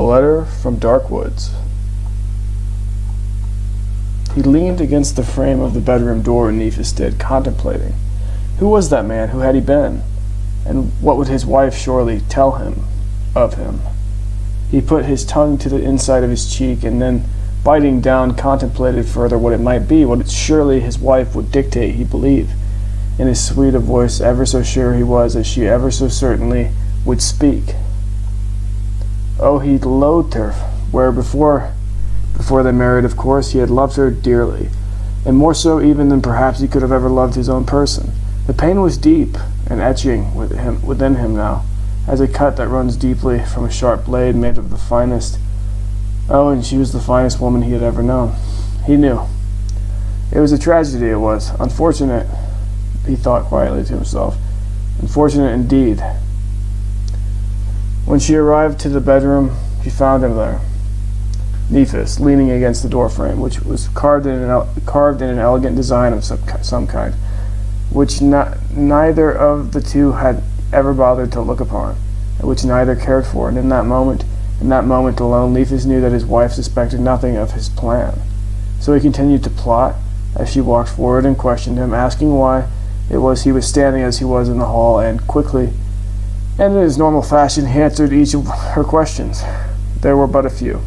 letter from dark woods. He leaned against the frame of the bedroom door, Neefus did, contemplating. Who was that man? Who had he been? And what would his wife surely tell him of him? He put his tongue to the inside of his cheek, and then, biting down, contemplated further what it might be, what surely his wife would dictate, he believed, in as sweet a voice, ever so sure he was, as she ever so certainly would speak. Oh, he loathed her, where before they married, of course, he had loved her dearly, and more so even than perhaps he could have ever loved his own person. The pain was deep and etching within him now, as a cut that runs deeply from a sharp blade made of the finest. Oh, and she was the finest woman he had ever known. He knew. It was a tragedy, it was. Unfortunate, he thought quietly to himself. Unfortunate indeed. When she arrived to the bedroom, she found him there. Neefus, leaning against the doorframe, which was carved in an elegant design of some kind, which neither of the two had ever bothered to look upon, and which neither cared for. And in that moment alone, Neefus knew that his wife suspected nothing of his plan. So he continued to plot as she walked forward and questioned him, asking why it was he was standing as he was in the hall, and quickly, and in his normal fashion, he answered each of her questions. There were but a few.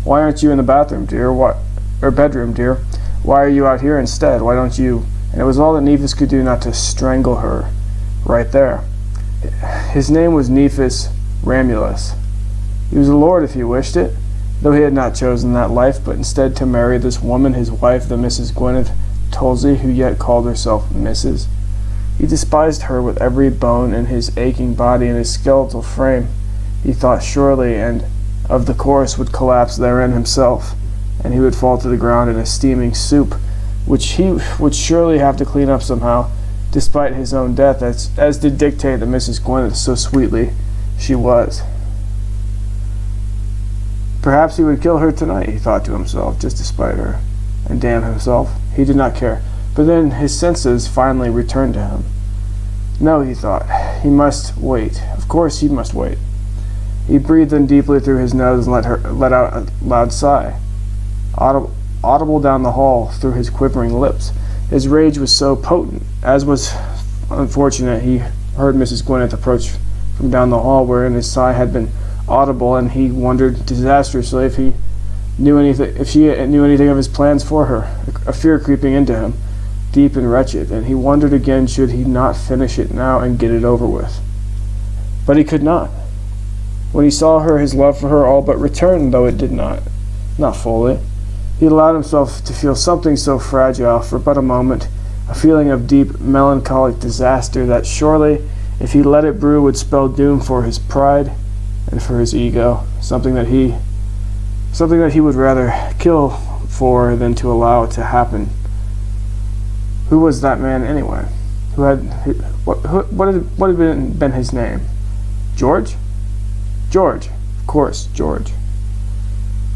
Why aren't you in the bathroom, dear? Or bedroom, dear? Why are you out here instead? Why don't you? And it was all that Neefus could do not to strangle her right there. His name was Neefus Ramulus. He was a lord if he wished it, though he had not chosen that life, but instead to marry this woman, his wife, the Mrs. Gwyneth Tolsey, who yet called herself Mrs. He despised her with every bone in his aching body and his skeletal frame. He thought surely, and of the course would collapse therein himself, and he would fall to the ground in a steaming soup, which he would surely have to clean up somehow, despite his own death, as did dictate that Mrs. Gwyneth, so sweetly she was. Perhaps he would kill her tonight, he thought to himself, just to spite her, and damn himself. He did not care. But then his senses finally returned to him. No, he thought, he must wait. Of course he must wait. He breathed in deeply through his nose and let out a loud sigh, audible down the hall through his quivering lips. His rage was so potent, as was unfortunate. He heard Mrs. Gwyneth approach from down the hall, wherein his sigh had been audible, and he wondered disastrously if she knew anything of his plans for her. A fear creeping into him, deep and wretched, and he wondered again, should he not finish it now and get it over with? But he could not. When he saw her, his love for her all but returned, though it did not fully. He allowed himself to feel something so fragile for but a moment, a feeling of deep, melancholic disaster that surely, if he let it brew, would spell doom for his pride and for his ego, something that he would rather kill for than to allow it to happen. Who was that man anyway? What had been his name? George? George, of course, George.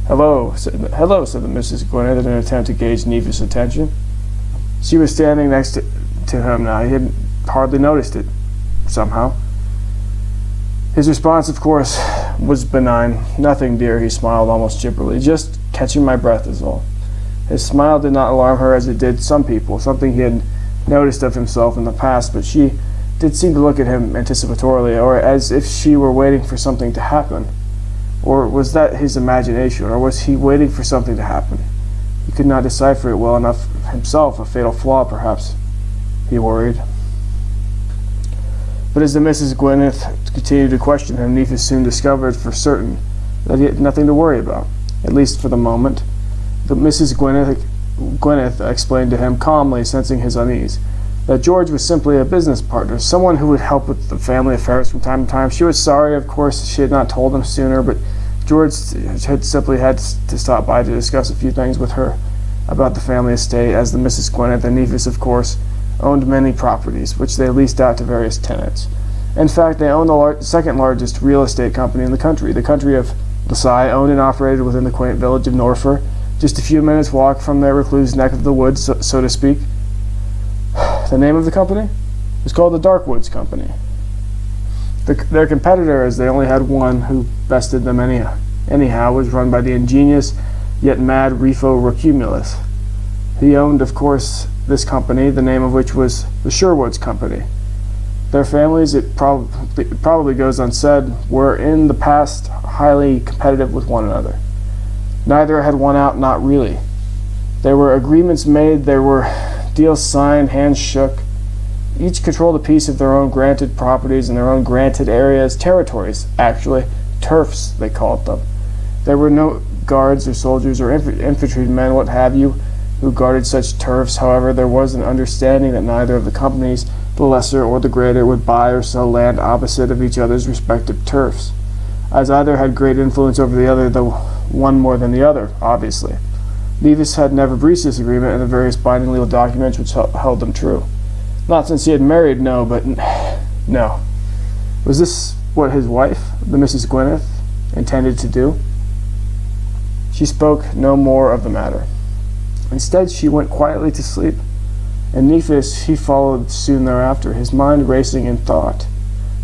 Hello, said the Mrs. Gwyneth in an attempt to gauge Neefus' attention. She was standing next to him now. He had hardly noticed it, somehow. His response, of course, was benign. Nothing, dear, he smiled almost chipperly. Just catching my breath is all. His smile did not alarm her as it did some people, something he had noticed of himself in the past, but she did seem to look at him anticipatorily, or as if she were waiting for something to happen. Or was that his imagination, or was he waiting for something to happen? He could not decipher it well enough himself, a fatal flaw, perhaps, he worried. But as the Mrs. Gwyneth continued to question him, Neefus soon discovered for certain that he had nothing to worry about, at least for the moment. The Mrs. Gwyneth explained to him calmly, sensing his unease, that George was simply a business partner, someone who would help with the family affairs from time to time. She was sorry, of course, she had not told him sooner, but George had simply had to stop by to discuss a few things with her about the family estate, as the Mrs. Gwyneth and Neefus, of course, owned many properties, which they leased out to various tenants. In fact, they owned the second largest real estate company in the country of Lasai, owned and operated within the quaint village of Norfolk, just a few minutes' walk from their recluse neck of the woods, so to speak. The name of the company was called the Darkwoods Company. Their competitor, as they only had one who bested them anyhow, was run by the ingenious yet mad Rifo Rocumulus. He owned, of course, this company, the name of which was the Sherwoods Company. Their families, it probably goes unsaid, were in the past highly competitive with one another. Neither had won out, not really. There were agreements made, there were deals signed, hands shook. Each controlled a piece of their own granted properties in their own granted areas, territories, actually, turfs, they called them. There were no guards or soldiers or infantrymen, what have you, who guarded such turfs. However, there was an understanding that neither of the companies, the lesser or the greater, would buy or sell land opposite of each other's respective turfs, as either had great influence over the other, though one more than the other, obviously. Neefus had never breached this agreement, and the various binding legal documents which held them true. Not since he had married, no, but no. Was this what his wife, the Mrs. Gwyneth, intended to do? She spoke no more of the matter. Instead, she went quietly to sleep, and Neefus, he followed soon thereafter, his mind racing in thought.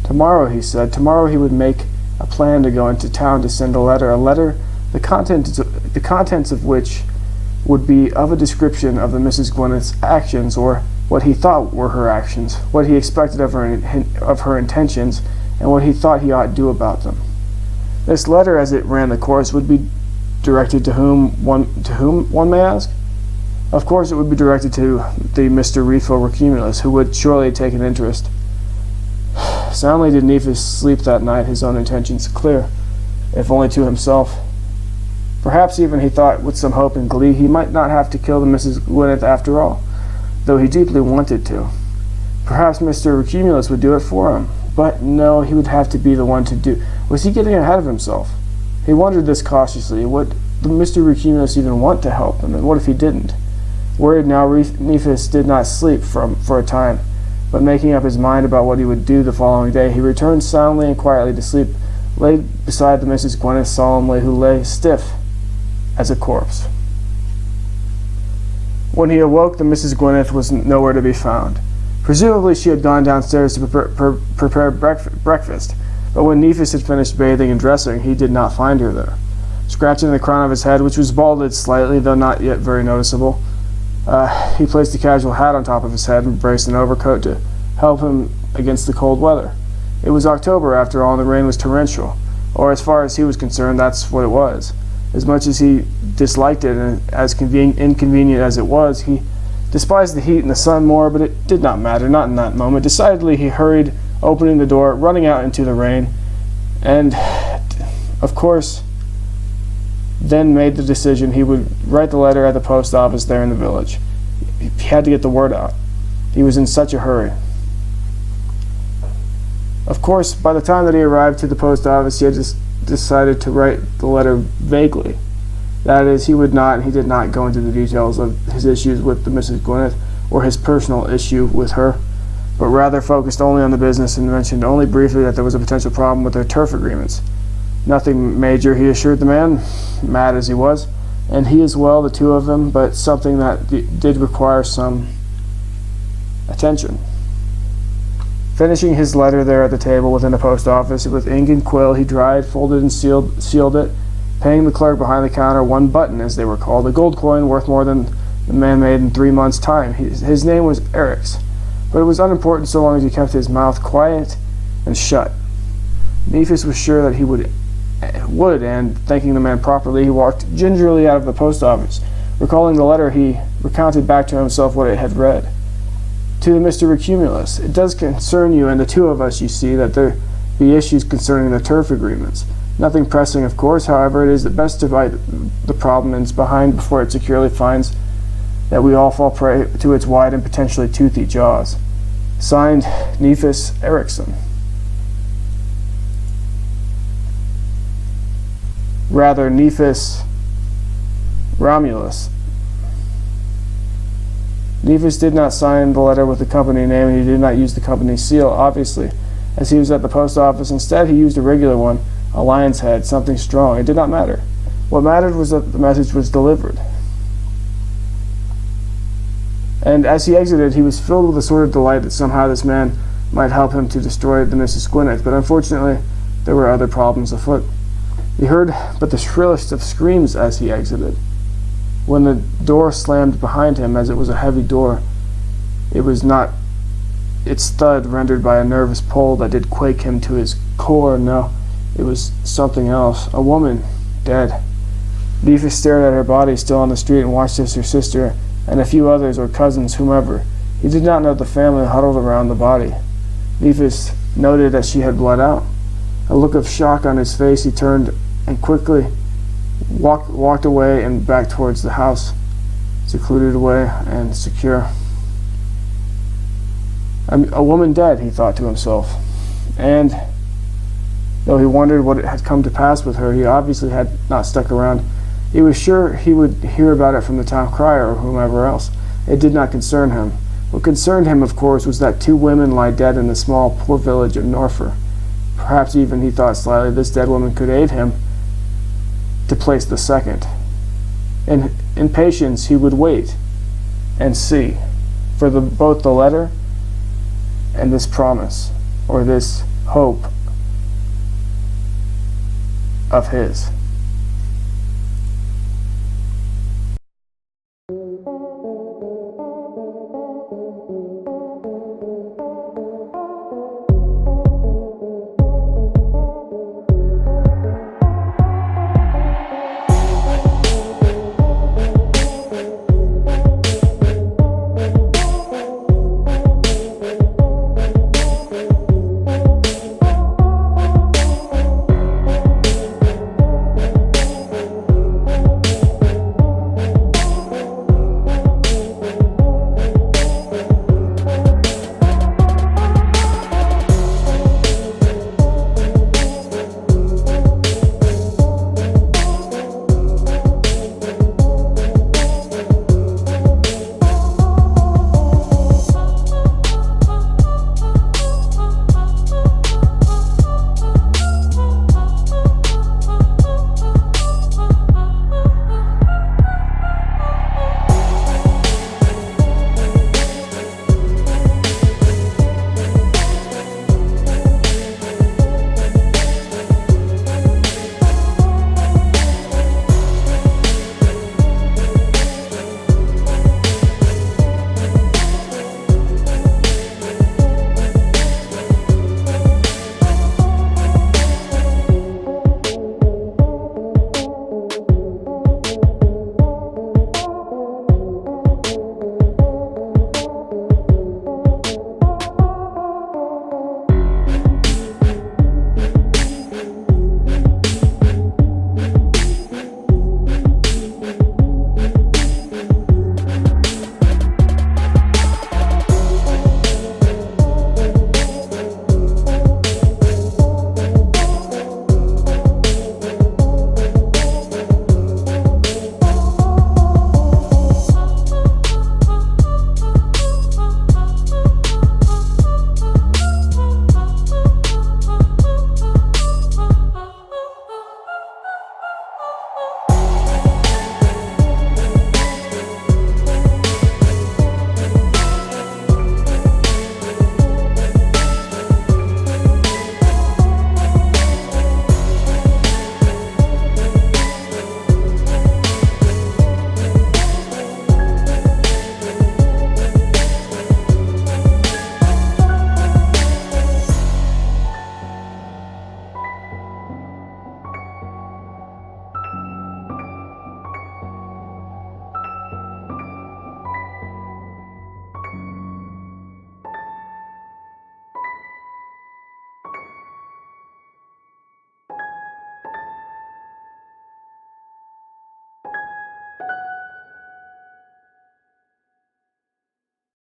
Tomorrow, he said, tomorrow he would make a plan to go into town to send a letter, the contents of which would be of a description of the Mrs. Gwyneth's actions, or what he thought were her actions, what he expected of her intentions, and what he thought he ought to do about them. This letter, as it ran the course, would be directed to whom one may ask? Of course it would be directed to the Mr. Rifo Rocumulus, who would surely take an interest. Soundly did Neefus sleep that night, his own intentions clear, if only to himself. Perhaps even, he thought with some hope and glee, he might not have to kill the Mrs. Gwyneth after all, though he deeply wanted to. Perhaps Mr. Rocumulus would do it for him, but no, he would have to be the one to do. Was he getting ahead of himself? He wondered this cautiously. Would Mr. Rocumulus even want to help him, and what if he didn't? Worried now, Neefus did not sleep for a time, but making up his mind about what he would do the following day, he returned soundly and quietly to sleep, laid beside the Mrs. Gwyneth solemnly, who lay stiff as a corpse. When he awoke, the Mrs. Gwyneth was nowhere to be found. Presumably she had gone downstairs to prepare breakfast, but when Neefus had finished bathing and dressing, he did not find her there. Scratching the crown of his head, which was balded slightly, though not yet very noticeable, he placed a casual hat on top of his head and braced an overcoat to help him against the cold weather. It was October, after all, and the rain was torrential, or as far as he was concerned, that's what it was. As much as he disliked it, and as inconvenient as it was, he despised the heat and the sun more, but it did not matter, not in that moment. Decidedly, he hurried, opening the door, running out into the rain, and, of course, then made the decision he would write the letter at the post office there in the village. He had to get the word out. He was in such a hurry. Of course, by the time that he arrived to the post office, he had just decided to write the letter vaguely. That is, he did not go into the details of his issues with the Mrs. Gwyneth or his personal issue with her, but rather focused only on the business and mentioned only briefly that there was a potential problem with their turf agreements. Nothing major, he assured the man, mad as he was, and he as well, the two of them, but something that did require some attention. Finishing his letter there at the table within the post office, with ink and quill, he dried, folded, and sealed it, paying the clerk behind the counter one button, as they were called, a gold coin worth more than the man made in 3 months' time. His name was Eric's, but it was unimportant so long as he kept his mouth quiet and shut. Neefus was sure that he would, and, thanking the man properly, he walked gingerly out of the post office. Recalling the letter, he recounted back to himself what it had read. To Mr. Rocumulus, it does concern you and the two of us, you see, that there be issues concerning the turf agreements. Nothing pressing, of course, however, it is best to divide the problem and behind before it securely finds that we all fall prey to its wide and potentially toothy jaws. Signed, Neefus Erickson. Rather, Neefus Romulus. Neefus did not sign the letter with the company name, and he did not use the company seal, obviously, as he was at the post office. Instead, he used a regular one, a lion's head, something strong. It did not matter. What mattered was that the message was delivered. And as he exited, he was filled with a sort of delight that somehow this man might help him to destroy the Mrs. Gwyneth, but unfortunately there were other problems afoot. He heard but the shrillest of screams as he exited. When the door slammed behind him, as it was a heavy door, it was not its thud rendered by a nervous pull that did quake him to his core. No, it was something else. A woman, dead. Neefus stared at her body still on the street and watched as her sister and a few others, or cousins, whomever, he did not know the family, huddled around the body. Neefus noted that she had bled out. A look of shock on his face, he turned and quickly walked away and back towards the house, secluded away and secure. A woman dead, he thought to himself, and though he wondered what had come to pass with her, he obviously had not stuck around. He was sure he would hear about it from the town crier or whomever else. It did not concern him. What concerned him, of course, was that 2 women lie dead in the small, poor village of Norfolk. Perhaps even, he thought slyly, this dead woman could aid him to place the second. In patience, he would wait and see for both the letter and this promise, or this hope of his.